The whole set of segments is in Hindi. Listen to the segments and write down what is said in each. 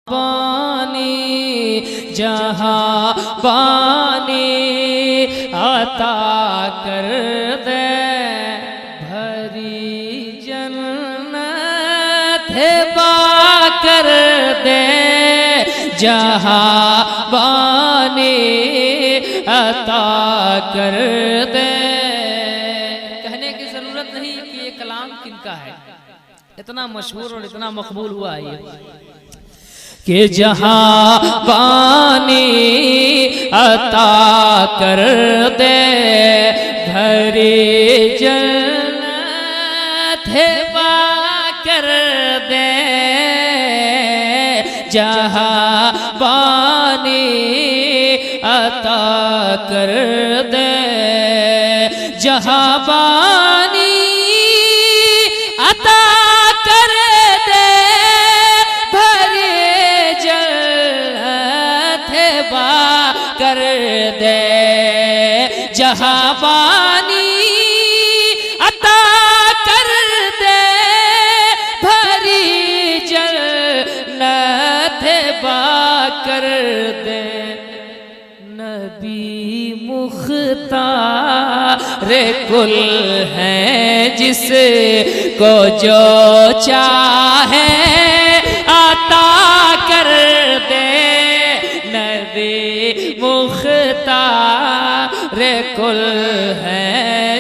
पानी जहाँ पानी अता कर दे, भरी जन्नत हिबा कर दे, जहाँ पानी अता कर दे। कहने की जरूरत नहीं कि ये कलाम किनका है, इतना मशहूर और इतना मकबूल हुआ है ये कि जहाँ पानी अता कर दे, भरी जन्नत हिबा कर दे, जहाँ पानी अता कर दे, जहाँ पानी अता कर दे, कर दे, जहाँ पानी अता कर दे, भरी जन्नत हिबा कर दे। नबी मुख्तार कुल हैं, जिसको जो चाहे अता कर दे। नबी मुख्तार कुल है,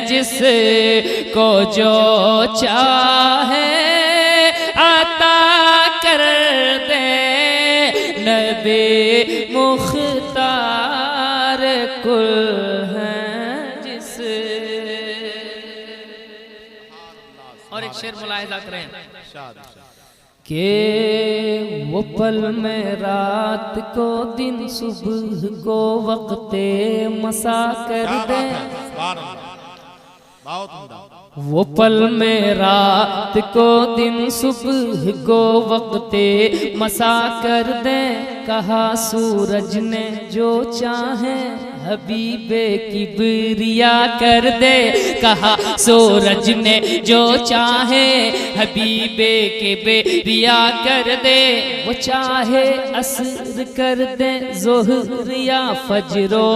जिसको जो चाहे अता कर दे। नबी मुख्तार कुल है जिस। और एक शेर मुलाहिजा करें कि वो पल में रात को दिन, सुबह को वक्ते मसा कर दे। वो पल में रात को दिन, सुबह को वक्ते मसा कर दे। कहा सूरज ने जो चाहे हबीबे किबरिया कर दे। कहा सूरज ने जो चाहे हबीबे किबरिया कर दे। वो चाहे असर कर दे, ज़ोहर या फजरो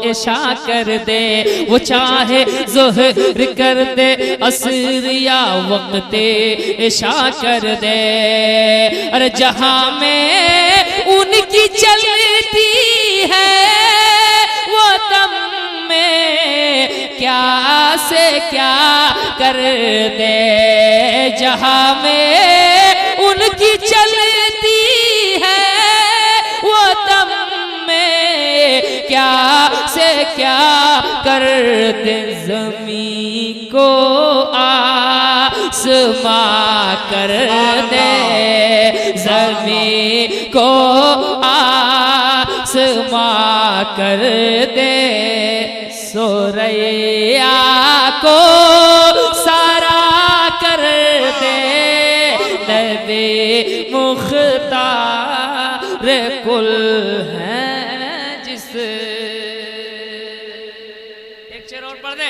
इशा कर दे। वो चाहे ज़ोहर कर दे, असर या वक्ते इशा कर दे। अरे जहां में उनकी चलती है, वो दम में क्या से क्या कर दे। जहां में उनकी चलती है, वो दम में क्या से क्या कर दे। ज़मीं को आसमां कर दे, ज़मीं को आसमां कर दे। सोरैया को सारा कर दे। नबी मुख्तार कुल है जिस। एक शेर और पढ़ दे।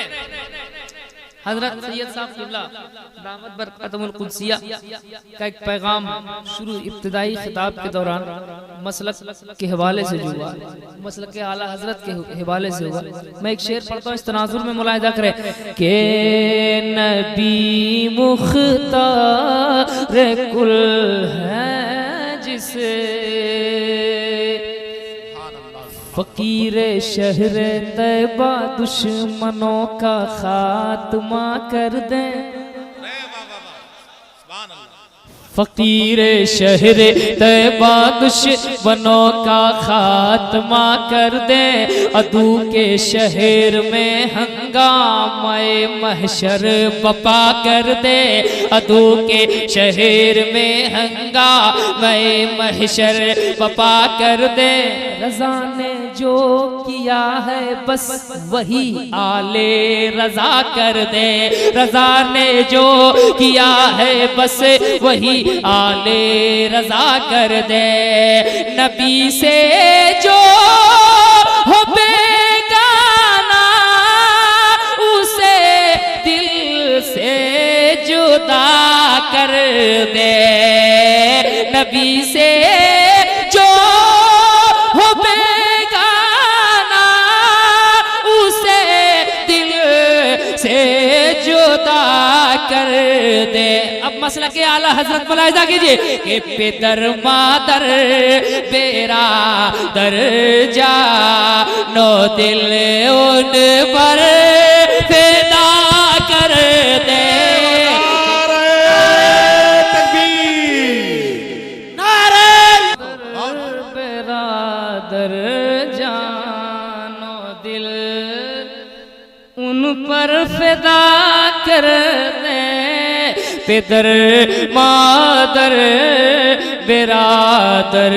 हजरत सैयद साहब क़िबला दामत बरक़तुहुल क़ुद्सिया का एक पैगाम शुरू इब्तिदाई खिताब के दौरान मसलक के हवाले से हुआ, मसलक के आला हजरत के हवाले से हुआ। मैं एक शेर पढ़ता हूँ, इस तनाजुर में मुलाहिजा करें कि नबी मुख्तार कुल है जिसे, फकीर शहर तैबा दुश्मनों का खात्मा कर दे। फकीर शहर तैबा दुश्मनों का खात्मा कर दे। अदू के शहर में हंगामे महशर बपा कर दे। अदू के शहर में हंगामे महशर बपा कर दे। रज़ा ने जो किया है बस वही आले रज़ा कर दे। रज़ा ने जो किया है बस वही आले रज़ा कर दे। नबी से जो हो बेगाना, उसे दिल से जुदा कर दे। नबी से कर दे। अब मसला के आला हजरत मुलाहिजा कीजिए कि पितर मातर बेरा दर जा नो दिल उन पर फिदा कर दे। बेरादर जानो दिल उन पर फिदा कर दे। पितर मादर बेरादर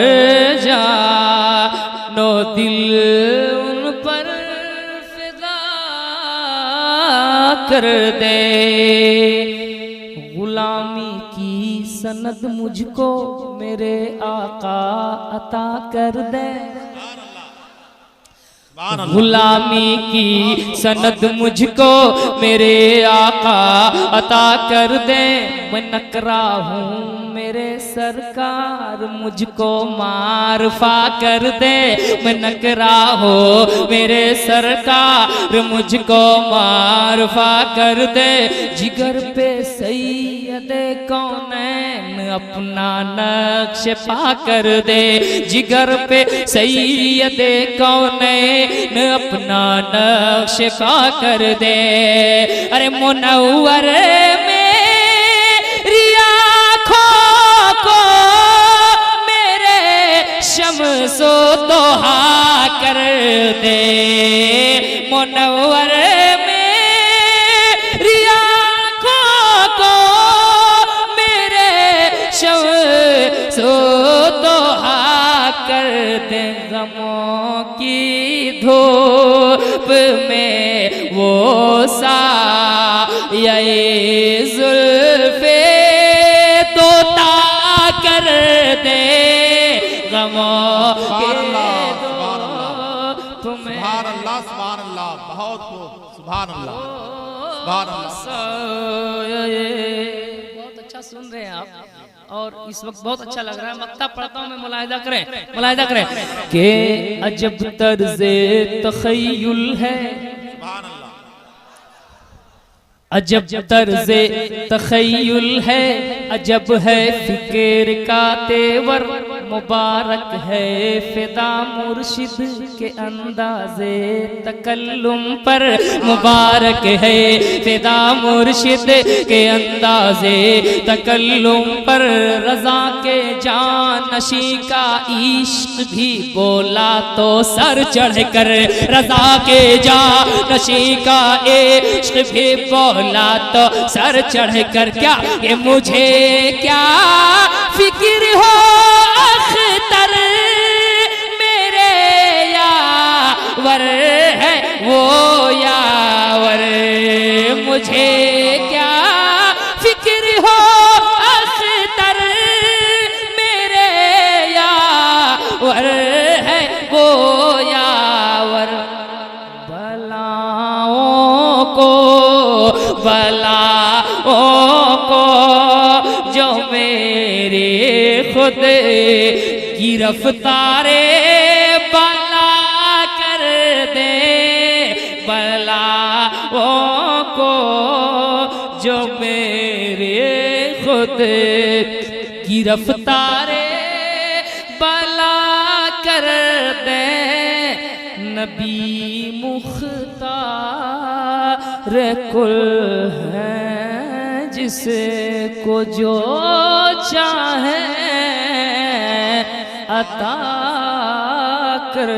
जानो दिल उन पर फिदा कर दे। गुलामी की सनद मुझको मेरे आका अता कर दे। गुलामी की सनद मुझको मेरे आका अता कर दे। मैं नकरा हूँ मेरे सरकार मुझको मारफा कर दे। मैं नकरा हो मेरे सरकार मुझको मारफा कर दे। जिगर पे सैयदे कौनैन अपना नक्श पा कर दे। जिगर पे सैयदे कौनैन अपना नक्श पा कर दे। अरे मुनव्वर शमसो दोहा कर दे। मुनव्वर मेरी आँखों को मेरे शमसो दोहा कर दे। गमों की धूप में वो साये जुल्फे तोता कर दे। बहुत खूब सुभान अल्लाह सुभान अल्लाह। बहुत अच्छा सुन रहे हैं आप और इस वक्त बहुत अच्छा लग रहा है। मक्ता पढ़ता हूँ मैं, मुलाहिदा करें मुलाहिदा करें के अजब तर्ज़े तख़य्युल है। अजब तर्ज़े तख़य्युल है अजब है फिक्र का तेवर। मुबारक है फिदा मुर्शिद के अंदाज़े तकल्लुम पर। मुबारक है फिदा मुर्शिद के अंदाज़े तकल्लुम पर। रज़ा के जानशी का इश्क भी बोला तो सर चढ़ कर। रज़ा के जानशी का इश्क भी बोला तो सर चढ़ कर। क्या ये मुझे क्या फिक्र हो अख्तर मेरे यावर है वो यावर। मुझे क्या फिक्र हो अख्तर मेरे यावर है वो यावर। बलाओं को जो मेरे खुद गिरफ्तारे बला कर दे। बलाओं को जो मेरे खुद गिरफ्तारे बला कर दे। नबी मुख्तार कुल है जिसको जो चाहे अता कर